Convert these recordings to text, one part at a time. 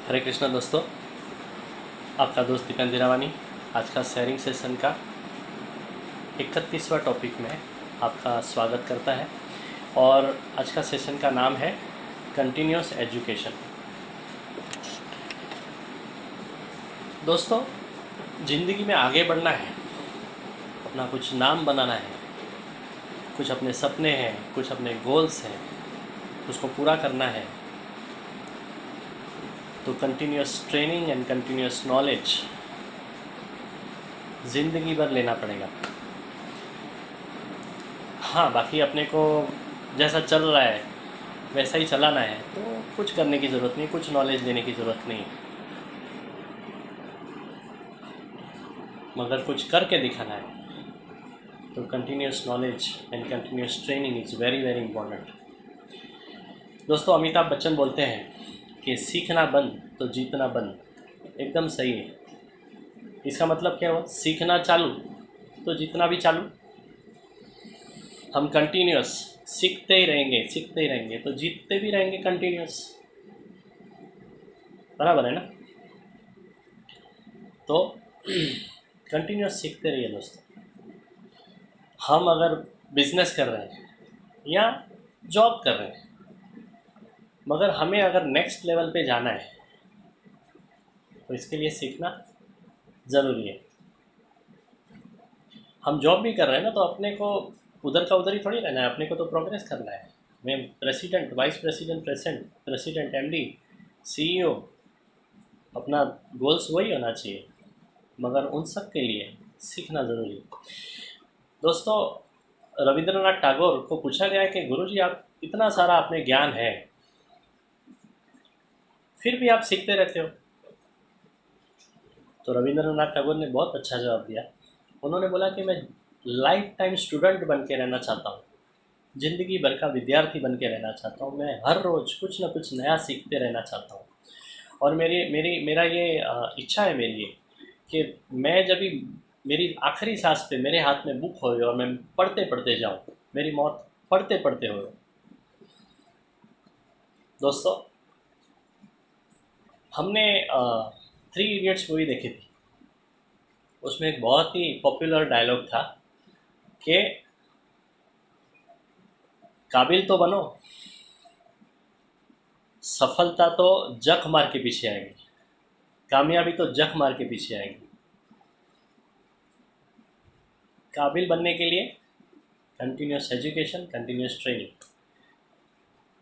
हरे कृष्णा दोस्तों, आपका दोस्त दीपेंद्र रावानी आज का शेयरिंग सेशन का 31वां टॉपिक में आपका स्वागत करता है। और आज का सेशन का नाम है कंटिन्यूस एजुकेशन। दोस्तों, ज़िंदगी में आगे बढ़ना है, अपना कुछ नाम बनाना है, कुछ अपने सपने हैं, कुछ अपने गोल्स हैं, उसको पूरा करना है, तो continuous training and continuous knowledge ज़िंदगी भर लेना पड़ेगा। हाँ, बाकी अपने को जैसा चल रहा है वैसा ही चलाना है, तो कुछ करने की ज़रूरत नहीं, कुछ नॉलेज लेने की ज़रूरत नहीं, मगर कुछ करके दिखाना है। तो continuous knowledge and continuous training is very very important. दोस्तों, अमिताभ बच्चन बोलते हैं कि सीखना बंद तो जीतना बंद। एकदम सही है। इसका मतलब क्या हुआ? सीखना चालू तो जीतना भी चालू। हम कंटिन्यूस सीखते ही रहेंगे तो जीतते भी रहेंगे कंटिन्यूस। बराबर है ना? तो कंटिन्यूस सीखते रहिए दोस्तों। हम अगर बिजनेस कर रहे हैं या जॉब कर रहे हैं, मगर हमें अगर नेक्स्ट लेवल पे जाना है तो इसके लिए सीखना ज़रूरी है। हम जॉब भी कर रहे हैं ना, तो अपने को उधर का उधर ही थोड़ी रहना है, अपने को तो प्रोग्रेस करना है। मैं president, vice president, president, MD, CEO, अपना गोल्स वही होना चाहिए, मगर उन सब के लिए सीखना ज़रूरी है। दोस्तों, रविंद्रनाथ टैगोर को पूछा गया कि गुरुजी, आप इतना सारा आपने ज्ञान है, फिर भी आप सीखते रहते हो। तो रविंद्रनाथ टैगोर ने बहुत अच्छा जवाब दिया। उन्होंने बोला कि मैं लाइफ टाइम स्टूडेंट बन के रहना चाहता हूँ, ज़िंदगी भर का विद्यार्थी बन के रहना चाहता हूँ। मैं हर रोज़ कुछ ना कुछ नया सीखते रहना चाहता हूँ। और मेरा ये इच्छा है मेरी ये कि मैं जब भी मेरी आखिरी सांस पे मेरे हाथ में बुक हो और मैं पढ़ते पढ़ते जाऊँ, मेरी मौत पढ़ते पढ़ते हो। दोस्तों, हमने 3 इडियट्स मूवी देखी थी। उसमें एक बहुत ही पॉपुलर डायलॉग था कि काबिल तो बनो, सफलता तो जख मार के पीछे आएगी, कामयाबी तो जख मार के पीछे आएगी। काबिल बनने के लिए कंटिन्यूस एजुकेशन, कंटिन्यूस ट्रेनिंग।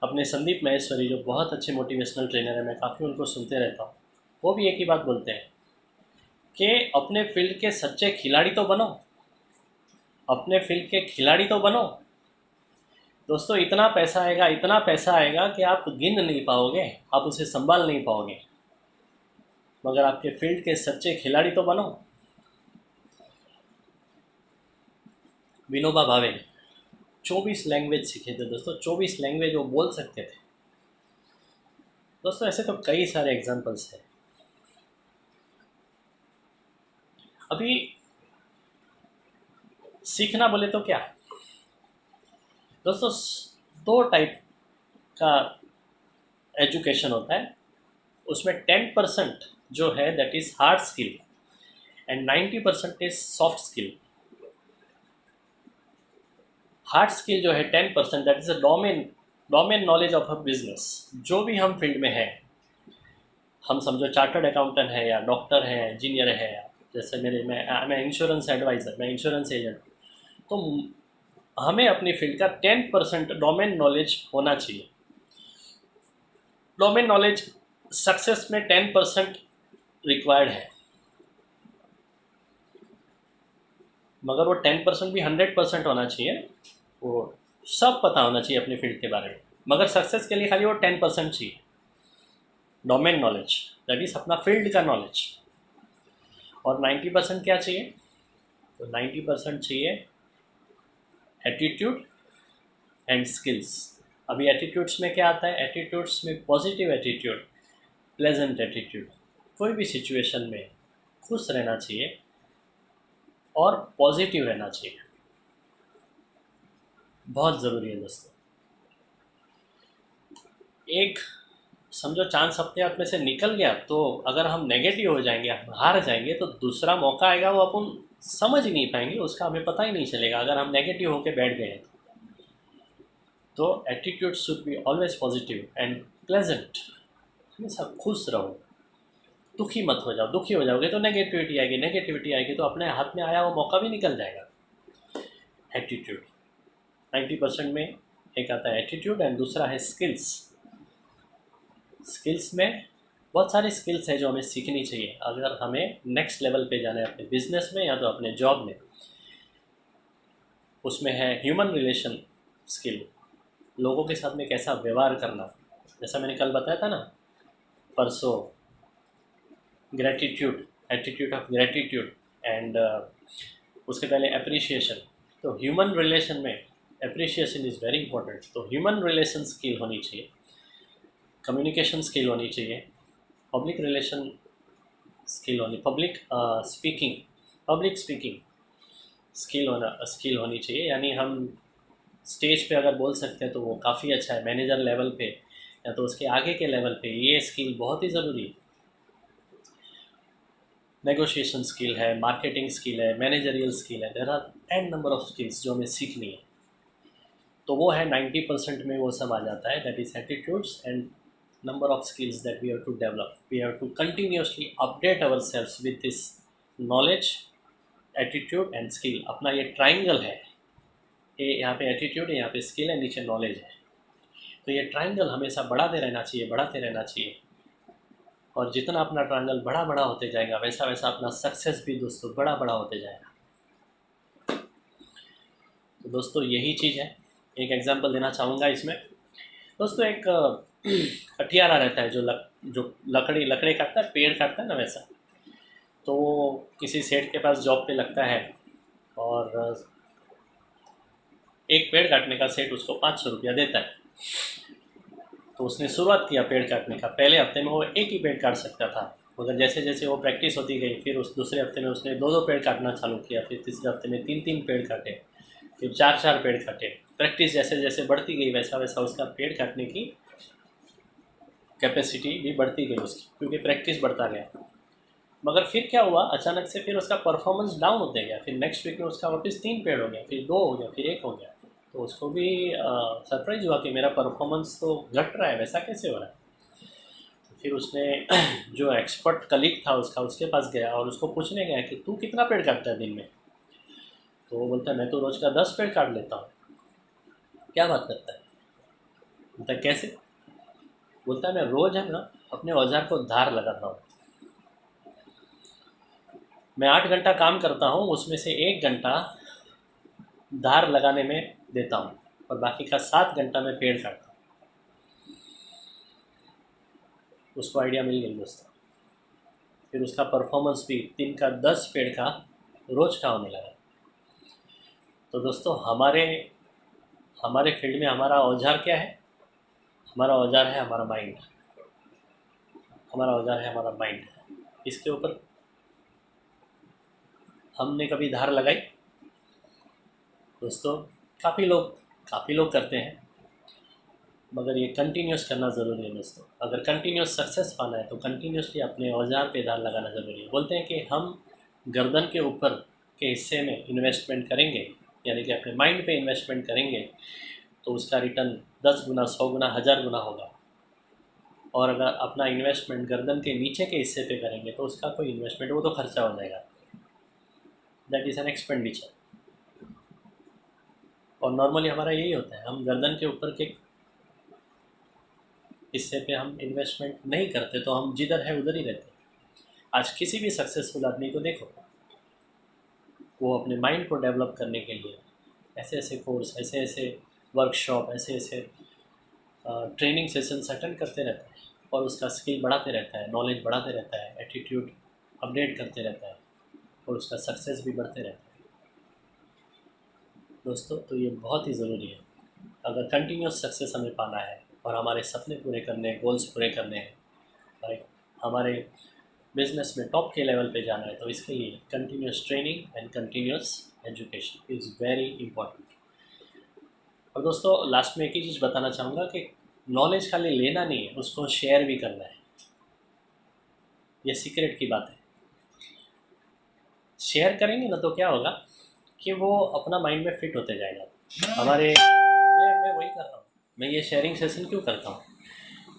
अपने संदीप महेश्वरी, जो बहुत अच्छे मोटिवेशनल ट्रेनर हैं, मैं काफ़ी उनको सुनते रहता हूँ, वो भी एक ही बात बोलते हैं कि अपने फील्ड के सच्चे खिलाड़ी तो बनो, अपने फील्ड के खिलाड़ी तो बनो। दोस्तों, इतना पैसा आएगा कि आप गिन नहीं पाओगे, आप उसे संभाल नहीं पाओगे, मगर आपके फील्ड के सच्चे खिलाड़ी तो बनो। विनोबा भावे 24 लैंग्वेज सीखे थे दोस्तों, 24 लैंग्वेज वो बोल सकते थे। दोस्तों, ऐसे तो कई सारे एग्जांपल्स हैं। अभी सीखना बोले तो क्या दोस्तों, 2 टाइप का एजुकेशन होता है। उसमें 10% जो है that is hard skill and 90% is soft skill. Hard skill जो है 10%, that is a domain knowledge of a business. जो भी हम फील्ड में हैं, हम समझो चार्टर्ड अकाउंटेंट है या डॉक्टर है, इंजीनियर है, जैसे मैं इंश्योरेंस एडवाइज़र, मैं इंश्योरेंस एजेंट, तो हमें अपनी फील्ड का 10% डोमेन नॉलेज होना चाहिए। डोमेन नॉलेज सक्सेस में 10% रिक्वायर्ड है, मगर वो 10% भी 100% होना चाहिए। वो सब पता होना चाहिए अपने फील्ड के बारे में, मगर सक्सेस के लिए खाली वो 10% चाहिए डोमेन नॉलेज, दैट इज़ अपना फील्ड का नॉलेज। और 90% क्या चाहिए? तो 90% चाहिए एटीट्यूड एंड स्किल्स। अभी एटीट्यूड्स में क्या आता है? एटीट्यूड्स में पॉजिटिव एटीट्यूड, प्लेजेंट एटीट्यूड, कोई भी सिचुएशन में खुश रहना चाहिए और पॉजिटिव रहना चाहिए, बहुत ज़रूरी है दोस्तों। एक समझो चांस अपने हाथ में से निकल गया, तो अगर हम नेगेटिव हो जाएंगे, हम हार जाएंगे, तो दूसरा मौका आएगा वो अपन समझ ही नहीं पाएंगे, उसका हमें पता ही नहीं चलेगा अगर हम नेगेटिव होकर बैठ गए। तो attitude should be always positive and pleasant. हमेशा खुश रहो, दुखी मत हो जाओ। दुखी हो जाओगे तो नेगेटिविटी आएगी, नेगेटिविटी आएगी तो अपने हाथ में आया वो मौका भी निकल जाएगा। एटीट्यूड 90% में एक आता है एटीट्यूड, एंड दूसरा है स्किल्स। स्किल्स में बहुत सारी स्किल्स है जो हमें सीखनी चाहिए अगर हमें नेक्स्ट लेवल पे जाना है, अपने बिजनेस में या तो अपने जॉब में। उसमें है ह्यूमन रिलेशन स्किल, लोगों के साथ में कैसा व्यवहार करना। जैसा मैंने कल बताया था ना, परसों, gratitude, attitude of gratitude, and उसके पहले अप्रिशिएशन। तो ह्यूमन रिलेशन में अप्रिशिएशन इज़ वेरी इंपॉर्टेंट। तो ह्यूमन रिलेशन स्किल होनी चाहिए, कम्युनिकेशन स्किल होनी चाहिए, पब्लिक रिलेशन स्किल होनी, पब्लिक स्पीकिंग स्किल होनी चाहिए। यानी हम स्टेज पे अगर बोल सकते हैं तो वो काफ़ी अच्छा है, मैनेजर लेवल पे या तो उसके आगे के लेवल पे ये स्किल बहुत ही ज़रूरी है। नेगोशिएशन स्किल है, मार्केटिंग स्किल है, मैनेजरियल स्किल है, there are n number of skills जो हमें सीखनी है। तो वो है 90% में वो सब आ जाता है, that is attitudes and number of skills that we have to develop. We have to continuously update ourselves with this knowledge, attitude and skill. अपना ये ट्राइंगल है, ये यहाँ पे एटीट्यूड है, यहाँ पे स्किल है, नीचे नॉलेज है। तो ये ट्राइंगल हमेशा बढ़ाते रहना चाहिए, बढ़ाते रहना चाहिए। और जितना अपना ट्राइंगल बड़ा बड़ा होते जाएगा, वैसा वैसा अपना सक्सेस भी दोस्तों बड़ा बड़ा होते जाएगा। तो दोस्तों यही चीज़ है। एक एग्जांपल देना चाहूँगा इसमें। दोस्तों एक कटियारा रहता है जो लकड़ी काटता है, पेड़ काटता है ना, वैसा। तो वो किसी सेठ के पास जॉब पे लगता है और एक पेड़ काटने का सेठ उसको 500 रुपया देता है। तो उसने शुरुआत किया पेड़ काटने का। पहले हफ्ते में वो एक ही पेड़ काट सकता था, मगर जैसे जैसे वो प्रैक्टिस होती गई, फिर उस दूसरे हफ्ते में उसने 2-2 पेड़ काटना चालू किया, फिर तीसरे हफ्ते में 3-3 पेड़ काटे, फिर 4-4 पेड़ काटे। प्रैक्टिस जैसे जैसे बढ़ती गई वैसा वैसा उसका पेड़ काटने की कैपेसिटी भी बढ़ती गई उसकी, क्योंकि प्रैक्टिस बढ़ता गया। मगर फिर क्या हुआ, अचानक से फिर उसका परफॉर्मेंस डाउन होते गया। फिर नेक्स्ट वीक में उसका वापस 3 पेड़ हो गया, फिर 2 हो गया, फिर 1 हो गया। तो उसको भी सरप्राइज हुआ कि मेरा परफॉर्मेंस तो घट रहा है, वैसा कैसे हो रहा है। तो फिर उसने जो एक्सपर्ट कलीग था उसका, उसके पास गया और उसको पूछने गया कि तू कितना पेड़ काटता है दिन में। तो वो बोलता है मैं तो रोज़ का 10 पेड़ काट लेता हूँ। क्या बात करता है? बोलता है कैसे? बोलता है मैं रोज़ है ना अपने औजार को धार लगाता हूँ। मैं 8 घंटा काम करता हूँ, उसमें से 1 घंटा धार लगाने में देता हूँ और बाकी का 7 घंटा मैं पेड़ काटता हूँ। उसको आइडिया मिल गई दोस्तों। फिर उसका परफॉर्मेंस भी दिन का 10 पेड़ का रोज़ का होने लगा। तो दोस्तों हमारे फील्ड में हमारा औजार क्या है? हमारा औजार है हमारा माइंड। हमारा औजार है हमारा माइंड। इसके ऊपर हमने कभी धार लगाई? दोस्तों काफ़ी लोग करते हैं, मगर ये कंटिन्यूस करना ज़रूरी है दोस्तों। अगर कंटिन्यूस सक्सेस पाना है तो कंटिन्यूसली अपने औजार पे धार लगाना ज़रूरी है। बोलते हैं कि हम गर्दन के ऊपर के हिस्से में इन्वेस्टमेंट करेंगे, यानी कि अपने माइंड पे इन्वेस्टमेंट करेंगे, तो उसका रिटर्न 10 गुना, 100 गुना, 1000 गुना होगा। और अगर अपना इन्वेस्टमेंट गर्दन के नीचे के हिस्से पे करेंगे तो उसका कोई इन्वेस्टमेंट, वो तो खर्चा हो जाएगा, दैट इज़ एन एक्सपेंडिचर। और नॉर्मली हमारा यही होता है, हम गर्दन के ऊपर के हिस्से पे हम इन्वेस्टमेंट नहीं करते, तो हम जिधर है उधर ही रहते हैं। आज किसी भी सक्सेसफुल आदमी को देखो, वो अपने माइंड को डेवलप करने के लिए ऐसे ऐसे कोर्स, ऐसे ऐसे वर्कशॉप, ऐसे ऐसे ट्रेनिंग सेशंस अटेंड करते रहता है और उसका स्किल बढ़ाते रहता है, नॉलेज बढ़ाते रहता है, एटीट्यूड अपडेट करते रहता है और उसका सक्सेस भी बढ़ते रहता है दोस्तों। तो ये बहुत ही ज़रूरी है। अगर कंटिन्यूस सक्सेस हमें पाना है और हमारे सपने पूरे करने हैं, गोल्स पूरे करने हैं, और हमारे बिजनेस में टॉप के लेवल पे जाना है, तो इसके लिए continuous training and continuous education is very important. और दोस्तों लास्ट में एक ही चीज़ बताना चाहूँगा कि नॉलेज खाली लेना नहीं है, उसको शेयर भी करना है। ये सीक्रेट की बात है। शेयर करेंगे ना तो क्या होगा कि वो अपना माइंड में फिट होते जाएगा। हमारे मैं वही कर रहा हूँ, मैं ये शेयरिंग सेशन क्यों करता हूँ,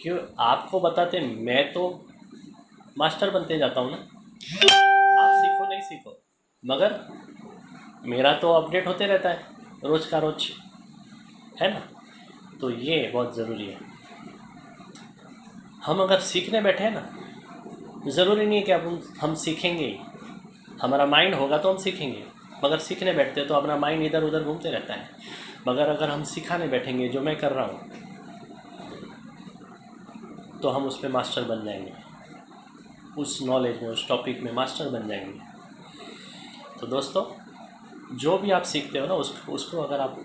क्यों आपको बताते मैं तो मास्टर बनते जाता हूँ ना। आप सीखो नहीं सीखो, मगर मेरा तो अपडेट होते रहता है रोज़ का रोज, है ना। तो ये बहुत ज़रूरी है। हम अगर सीखने बैठे हैं ना, ज़रूरी नहीं है कि अब हम सीखेंगे ही, हमारा माइंड होगा तो हम सीखेंगे, मगर सीखने बैठते हैं तो अपना माइंड इधर उधर घूमते रहता है। मगर अगर हम सिखाने बैठेंगे जो मैं कर रहा हूँ, तो हम उस पर मास्टर बन जाएंगे, उस नॉलेज में, उस टॉपिक में मास्टर बन जाएंगे। तो दोस्तों, जो भी आप सीखते हो ना, उसको अगर आप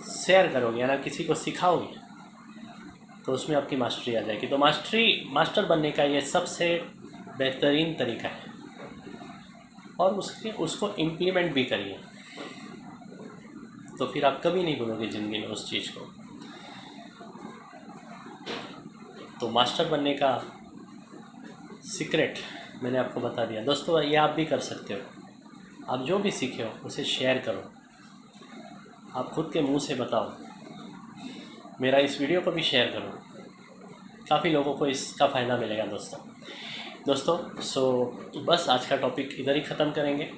शेयर करोगे या ना किसी को सिखाओगे, तो उसमें आपकी मास्टरी आ जाएगी। तो मास्टर बनने का ये सबसे बेहतरीन तरीका है, और उसको इम्प्लीमेंट भी करिए, तो फिर आप कभी नहीं भूलोगे ज़िंदगी में उस चीज़ को। तो मास्टर बनने का सीक्रेट मैंने आपको बता दिया। दोस्तों, ये आप भी कर सकते हो। आप जो भी सीखे हो उसे शेयर करो, आप खुद के मुंह से बताओ, मेरा इस वीडियो को भी शेयर करो, काफ़ी लोगों को इसका फ़ायदा मिलेगा। दोस्तों बस आज का टॉपिक इधर ही ख़त्म करेंगे।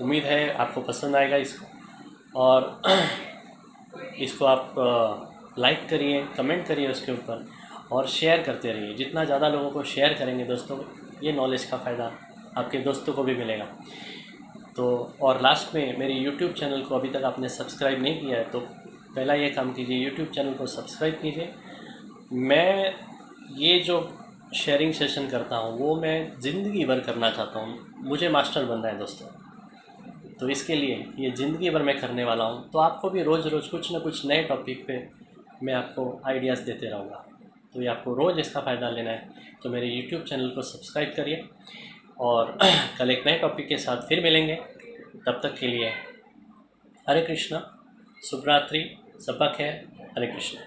उम्मीद है आपको पसंद आएगा इसको, और इसको आप लाइक करिए, कमेंट करिए उसके ऊपर, और शेयर करते रहिए। जितना ज़्यादा लोगों को शेयर करेंगे दोस्तों, ये नॉलेज का फ़ायदा आपके दोस्तों को भी मिलेगा। तो और लास्ट में, मेरी यूट्यूब चैनल को अभी तक आपने सब्सक्राइब नहीं किया है तो पहला ये काम कीजिए, यूट्यूब चैनल को सब्सक्राइब कीजिए। मैं ये जो शेयरिंग सेशन करता हूँ वो मैं ज़िंदगी भर करना चाहता हूँ। मुझे मास्टर बनना है दोस्तों, तो इसके लिए ये ज़िंदगी भर मैं करने वाला हूँ। तो आपको भी रोज़ रोज़ कुछ ना कुछ नए टॉपिक पे मैं आपको आइडियाज़ देते रहूँगा। तो ये आपको रोज़ इसका फ़ायदा लेना है तो मेरे यूट्यूब चैनल को सब्सक्राइब करिए, और कल एक नए टॉपिक के साथ फिर मिलेंगे। तब तक के लिए हरे कृष्णा, शुभ रात्रि, सबक है, हरे कृष्णा।